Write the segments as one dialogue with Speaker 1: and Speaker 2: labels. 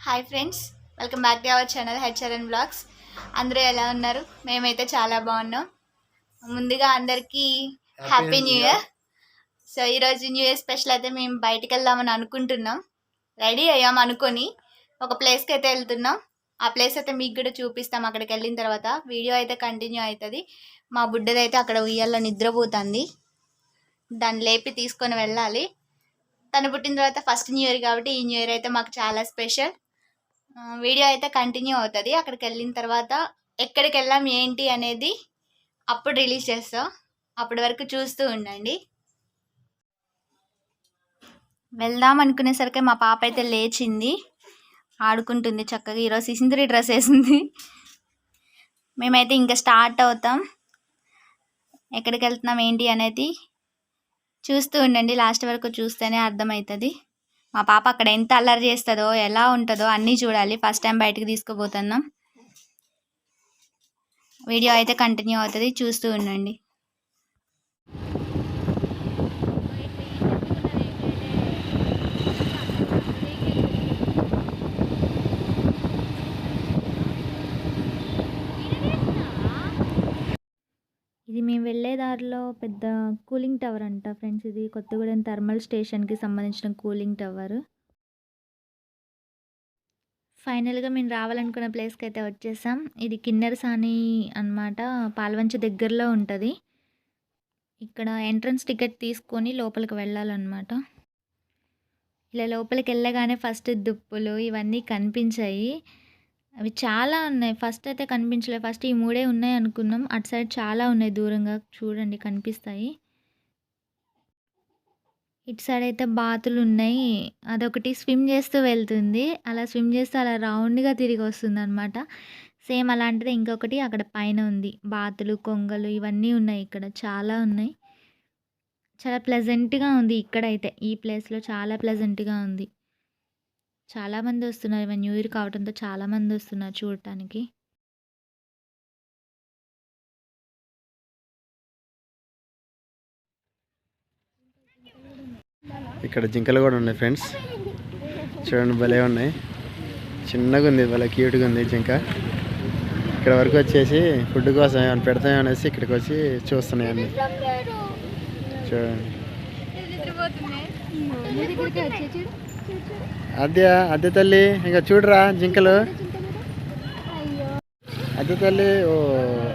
Speaker 1: Hi friends, welcome back to our channel HRN blogs. అందరూ ఎలా ఉన్నారు? మేమైతే చాలా బాగున్నాం. ముందుగా అందరికీ హ్యాపీ న్యూ ఇయర్. సో ఈరోజు న్యూ ఇయర్ స్పెషల్ అయితే మేము బయటికి వెళ్దామని అనుకుంటున్నాం. రెడీ అయ్యాం అనుకొని ఒక ప్లేస్కి అయితే వెళ్తున్నాం. ఆ ప్లేస్ అయితే మీకు కూడా చూపిస్తాం. అక్కడికి వెళ్ళిన తర్వాత వీడియో అయితే కంటిన్యూ అవుతుంది. మా బుడ్డదైతే అక్కడ ఉయ్యాల్లో నిద్రపోతుంది. దాన్ని లేపి తీసుకొని వెళ్ళాలి. తను పుట్టిన తర్వాత ఫస్ట్ న్యూ ఇయర్ కాబట్టి ఈ న్యూ ఇయర్ అయితే మాకు చాలా స్పెషల్. వీడియో అయితే కంటిన్యూ అవుతుంది. అక్కడికి వెళ్ళిన తర్వాత ఎక్కడికి వెళ్ళాం ఏంటి అనేది అప్పుడు రిలీజ్ చేస్తాం. అప్పటి వరకు చూస్తూ ఉండండి. వెళ్దాం అనుకునేసరికి మా పాప అయితే లేచింది, ఆడుకుంటుంది చక్కగా. ఈరోజు సిసింద్రి డ్రెస్ వేసింది. మేమైతే ఇంకా స్టార్ట్ అవుతాం. ఎక్కడికి వెళ్తున్నాం ఏంటి అనేది చూస్తూ ఉండండి. లాస్ట్ వరకు చూస్తేనే అర్థమవుతుంది. మా పాప అక్కడ ఎంత అల్లరి చేస్తుందో, ఎలా ఉంటుందో అన్నీ చూడాలి. ఫస్ట్ టైం బయటకు తీసుకుపోతున్నాం. వీడియో అయితే కంటిన్యూ అవుతుంది, చూస్తూ ఉండండి. ఇది మేము వెళ్ళే దారిలో పెద్ద కూలింగ్ టవర్ అంట ఫ్రెండ్స్. ఇది కొత్తగూడెం థర్మల్ స్టేషన్కి సంబంధించిన కూలింగ్ టవర్. ఫైనల్గా మేము రావాలనుకున్న ప్లేస్కి అయితే వచ్చేసాం. ఇది కిన్నెరసాని అన్నమాట, పాల్వంచ దగ్గరలో ఉంటుంది. ఇక్కడ ఎంట్రన్స్ టికెట్ తీసుకొని లోపలికి వెళ్ళాలన్నమాట. ఇలా లోపలికి వెళ్ళగానే ఫస్ట్ దుప్పులు ఇవన్నీ కనిపించాయి. అవి చాలా ఉన్నాయి. ఫస్ట్ అయితే కనిపించలేదు. ఫస్ట్ ఈ 3 ఉన్నాయి అనుకున్నాం. అటు సైడ్ చాలా ఉన్నాయి, దూరంగా చూడండి కనిపిస్తాయి. ఇటు సైడ్ అయితే బాతులు ఉన్నాయి. అదొకటి స్విమ్ చేస్తూ వెళ్తుంది. అలా స్విమ్ చేస్తూ అలా రౌండ్గా తిరిగి వస్తుంది అనమాట. సేమ్ అలాంటిది ఇంకొకటి అక్కడ పైన ఉంది. బాతులు, కొంగలు ఇవన్నీ ఉన్నాయి. ఇక్కడ చాలా ఉన్నాయి. చాలా ప్లెజెంట్గా ఉంది ఇక్కడైతే. ఈ ప్లేస్లో చాలా ప్లెజెంట్గా ఉంది. చాలామంది వస్తున్నారు. ఇవన్నీ న్యూ ఇయర్ కావడంతో చాలామంది వస్తున్నారు చూడటానికి.
Speaker 2: ఇక్కడ జింకలు కూడా ఉన్నాయి ఫ్రెండ్స్. చూడండి, భలే ఉన్నాయి. చిన్నగా ఉంది, భలే క్యూట్గా ఉంది జింక. ఇక్కడ వరకు వచ్చేసి ఫుడ్ కోసం ఏమైనా పెడతాం అనేసి ఇక్కడికి వచ్చి చూస్తున్నాయి అన్ని. చూడండి, అద్దె తల్లి ఇంకా చూడరా జింకలు. అద్దె తల్లి ఓ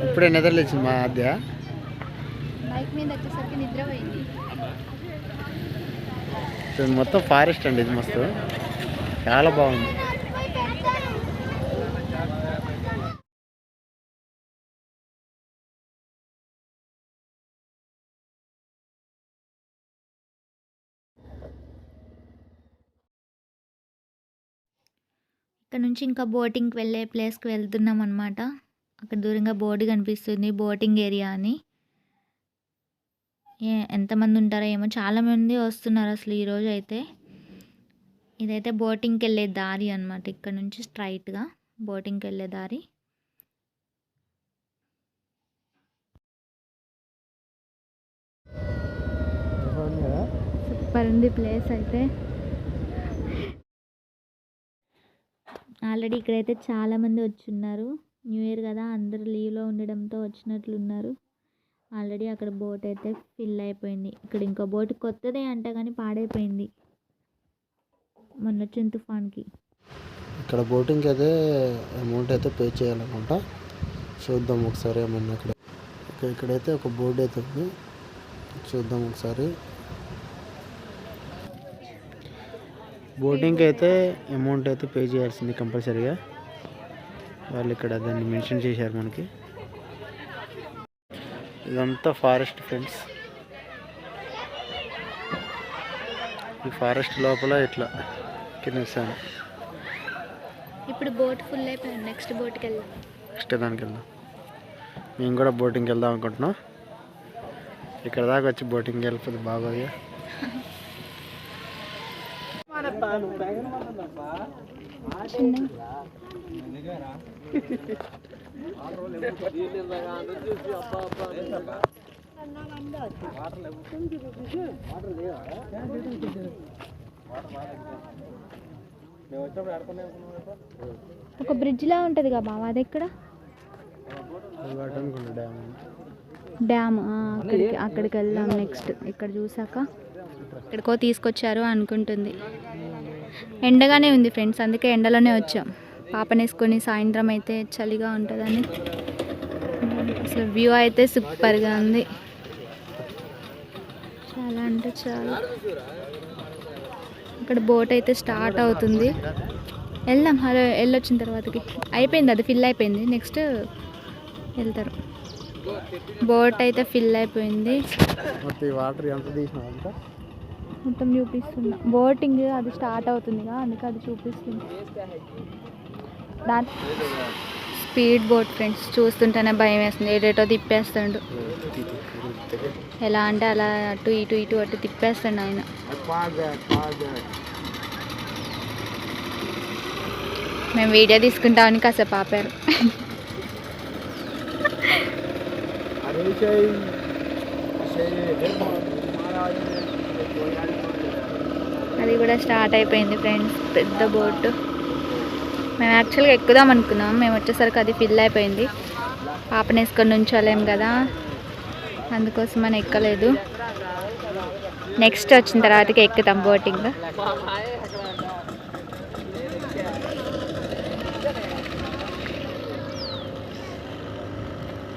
Speaker 2: ఇప్పుడే నిద్రలేచింది మా అద్దె. మొత్తం ఫారెస్ట్ అండి ఇది, మస్తు చాలా బాగుంది.
Speaker 1: ఇక్కడ నుంచి ఇంకా బోటింగ్కి వెళ్ళే ప్లేస్కి వెళ్తున్నాం అనమాట. అక్కడ దూరంగా బోర్డు కనిపిస్తుంది, బోటింగ్ ఏరియా అని. ఎంతమంది ఉంటారో ఏమో, చాలామంది వస్తున్నారు అసలు ఈరోజు అయితే. ఇదైతే బోటింగ్కి వెళ్ళే దారి అనమాట. ఇక్కడ నుంచి స్ట్రైట్గా బోటింగ్కి వెళ్ళే దారి. సూపర్ ఉంది ప్లేస్ అయితే. ఆల్రెడీ ఇక్కడైతే చాలామంది వచ్చున్నారు. న్యూ ఇయర్ కదా, అందరూ లీవ్లో ఉండడంతో వచ్చినట్లున్నారు. ఆల్రెడీ అక్కడ బోట్ అయితే ఫిల్ అయిపోయింది. ఇక్కడ ఇంకో బోట్ కొత్తదే అంట కానీ పాడైపోయింది మొన్న వచ్చిన తుఫాన్కి.
Speaker 2: ఇక్కడ బోటింగ్కి అయితే అమౌంట్ అయితే పే చేయాలనుకుంటా. చూద్దాం ఒకసారి ఏమన్నా. ఇక్కడైతే ఒక బోర్డు అయితే ఉంది, చూద్దాం ఒకసారి. బోటింగ్కి అయితే అమౌంట్ అయితే పే చేయాల్సింది కంపల్సరీగా. వాళ్ళు ఇక్కడ దాన్ని మెన్షన్ చేశారు మనకి. ఇదంతా ఫారెస్ట్ ఫ్రెండ్స్. ఈ ఫారెస్ట్ లోపల ఇట్లా కింద.
Speaker 1: ఇప్పుడు బోట్ ఫుల్ అయిపోయింది. నెక్స్ట్ బోట్కి వెళ్దాం.
Speaker 2: నెక్స్ట్ దానికి వెళ్దాం. మేము కూడా బోటింగ్కి వెళ్దాం అనుకుంటున్నాం. ఇక్కడ దాకా వచ్చి బోటింగ్కి వెళ్ళిపోతే బాగోదు.
Speaker 1: ఒక బ్రిడ్జ్ లా ఉంటుంది కదా బావ, అది ఎక్కడ? డ్యామ్. అక్కడికి వెళ్దాం నెక్స్ట్. ఇక్కడ చూసాక ఎక్కడికో తీసుకొచ్చారు అనుకుంటుంది. ఎండగానే ఉంది ఫ్రెండ్స్, అందుకే ఎండలోనే వచ్చాం. పాపనేసుకొని సాయంత్రం అయితే చలిగా ఉంటుందని. అసలు వ్యూ అయితే సూపర్గా ఉంది, చాలా అంటే చాలా. ఇక్కడ బోట్ అయితే స్టార్ట్ అవుతుంది, వెళ్దాం. హలో వెళ్ళొచ్చిన తర్వాతకి అయిపోయింది, అది ఫిల్ అయిపోయింది. నెక్స్ట్ వెళ్తారు. బోట్ అయితే ఫిల్ అయిపోయింది, మొత్తం చూపిస్తున్నా. బోటింగ్ అది స్టార్ట్ అవుతుందిగా, అందుకే అది చూపిస్తుంది. స్పీడ్ బోట్ ఫ్రెండ్స్, చూస్తుంటేనే భయం వేస్తుంది. ఏటేటో తిప్పేస్తాడు, ఎలా అంటే అలా అటు ఇటు ఇటు అటు తిప్పేస్తాడు ఆయన. మేము వీడియో తీసుకుంటామని కాసేపు ఆపారు. అది కూడా స్టార్ట్ అయిపోయింది ఫ్రెండ్స్, పెద్ద బోట్. మేము యాక్చువల్గా ఎక్కుదాం అనుకున్నాం, మేము వచ్చేసరికి అది ఫిల్ అయిపోయింది. పాపనేసుకొని నుంచోలేం కదా, అందుకోసం అని ఎక్కలేదు. నెక్స్ట్ వచ్చిన తర్వాతకి ఎక్కుతాం బోటింగ్.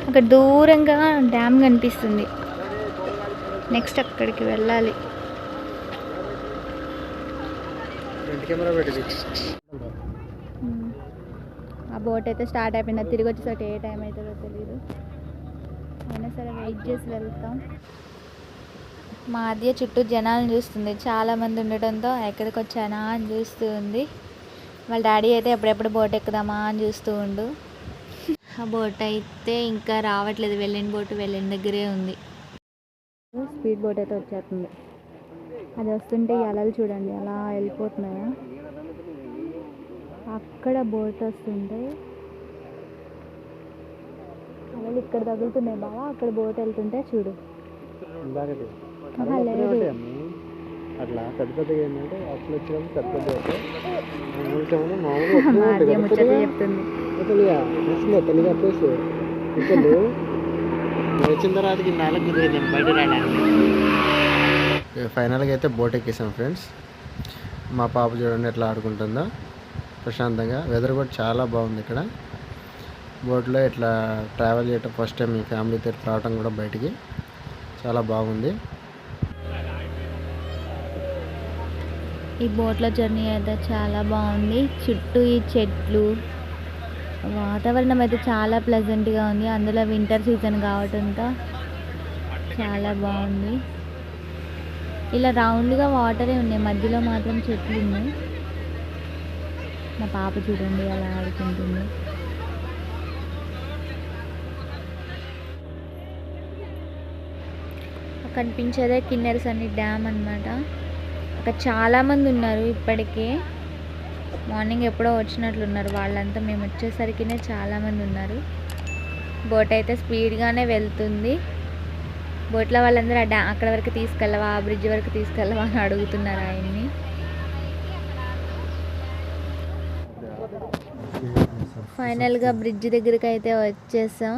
Speaker 1: అక్కడ దూరంగా డ్యామ్ కనిపిస్తుంది, నెక్స్ట్ అక్కడికి వెళ్ళాలి. ఆ బోట్ అయితే స్టార్ట్ అయిపోయింది, తిరిగి వచ్చేసరికి ఏ టైం అవుతుందో తెలియదు. అయినా సరే వెయిట్ చేసి వెళ్తాం. మా అద్య చుట్టూ జనాలను చూస్తుంది, చాలామంది ఉండటంతో ఎక్కడికి వచ్చానా అని చూస్తూ ఉంది. వాళ్ళ డాడీ అయితే ఎప్పుడెప్పుడు బోట్ ఎక్కుదామా అని చూస్తూ ఉండు. ఆ బోట్ అయితే ఇంకా రావట్లేదు, వెళ్ళిన బోట్ వెళ్ళిన దగ్గరే ఉంది. స్పీడ్ బోట్ అయితే వచ్చేస్తుంది, అది వస్తుంటే ఈ అలలు చూడండి అలా వెళ్ళిపోతున్నాయా. అక్కడ బోట్ వస్తుంటే అలలు ఇక్కడ తగులుతున్నాయి బావా, అక్కడ బోట్ వెళ్తుంటే చూడు. లేదు
Speaker 2: అట్లా పెద్ద పెద్దగా ఏంటంటే అసలు వచ్చినప్పుడు పెద్ద
Speaker 1: ముచ్చట చెప్తుంది.
Speaker 2: తెలుగు ప్లేస్ ఇక్కడ వచ్చిన తర్వాతకి నాలుగు కుదిరింది బయట రావడానికి. ఫైనల్గా అయితే బోట్ ఎక్కేసాం ఫ్రెండ్స్. మా పాప చూడండి ఎట్లా ఆడుకుంటుందో ప్రశాంతంగా. వెదర్ కూడా చాలా బాగుంది ఇక్కడ. బోట్లో ఇట్లా ట్రావెల్ చేయటం ఫస్ట్ టైం మీ ఫ్యామిలీతో రావటం కూడా బయటికి చాలా బాగుంది.
Speaker 1: ఈ బోట్లో జర్నీ అయితే చాలా బాగుంది, చుట్టూ ఈ చెట్లు, వాతావరణం అయితే చాలా ప్లెజెంట్గా ఉంది. అందులో వింటర్ సీజన్ కావడంతో చాలా బాగుంది. ఇలా రౌండ్గా వాటరే ఉన్నాయి, మధ్యలో మాత్రం చెట్లు ఉన్నాయి. మా పాప చూడండి అలా ఆడుకుంటుంది. కనిపించేదే కిన్నెరసాని డ్యామ్ అన్నమాట. అక్కడ చాలామంది ఉన్నారు ఇప్పటికే, మార్నింగ్ ఎప్పుడో వచ్చినట్లున్నారు వాళ్ళంతా. మేము వచ్చేసరికినే చాలామంది ఉన్నారు. బోట్ అయితే స్పీడ్గానే వెళ్తుంది. బోట్లో వాళ్ళందరూ అక్కడ వరకు తీసుకెళ్ళవా, ఆ బ్రిడ్జ్ వరకు తీసుకెళ్ళవా అని అడుగుతున్నారు ఆయన్ని. ఫైనల్గా బ్రిడ్జ్ దగ్గరికి అయితే వచ్చేసాం.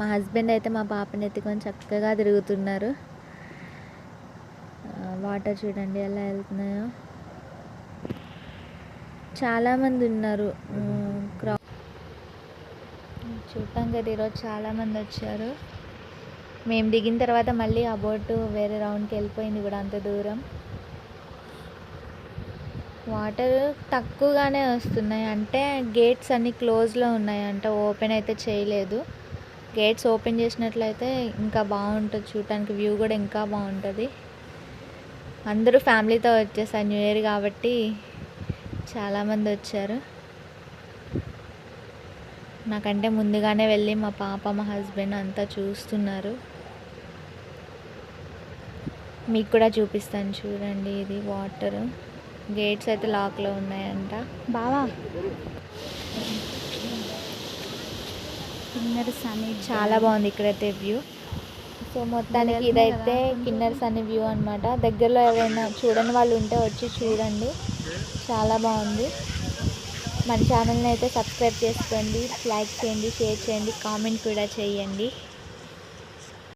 Speaker 1: మా హస్బెండ్ అయితే మా పాపని ఎత్తుకొని చక్కగా తిరుగుతున్నారు. వాటర్ చూడండి ఎలా వెళ్తున్నాయో, చాలామంది ఉన్నారు. చూడటాం కదా ఈరోజు చాలామంది వచ్చారు. మేము దిగిన తర్వాత మళ్ళీ ఆ బోటు వేరే రౌండ్కి వెళ్ళిపోయింది కూడా అంత దూరం. వాటర్ తక్కువగానే వస్తున్నాయి, అంటే గేట్స్ అన్నీ క్లోజ్లో ఉన్నాయి, అంటే ఓపెన్ అయితే చేయలేదు. గేట్స్ ఓపెన్ చేసినట్లయితే ఇంకా బాగుంటుంది, చూడటానికి వ్యూ కూడా ఇంకా బాగుంటుంది. అందరూ ఫ్యామిలీతో వచ్చేసారు, న్యూ ఇయర్ కాబట్టి చాలామంది వచ్చారు. నాకంటే ముందుగానే వెళ్ళి మా పాప మా హస్బెండ్ అంతా చూస్తున్నారు. మీకు కూడా చూపిస్తాను చూడండి. ఇది వాటర్, గేట్స్ అయితే లాక్లో ఉన్నాయంట. బావా కిన్నెరసాని చాలా బాగుంది ఇక్కడైతే వ్యూ. సో మొత్తానికి ఇదైతే కిన్నెరసాని వ్యూ అనమాట. దగ్గరలో ఎవరైనా చూడని వాళ్ళు ఉంటే వచ్చి చూడండి, చాలా బాగుంది. మన ఛానల్ని అయితే సబ్స్క్రైబ్ చేసుకోండి, లైక్ చేయండి, షేర్ చేయండి, కామెంట్ కూడా చేయండి.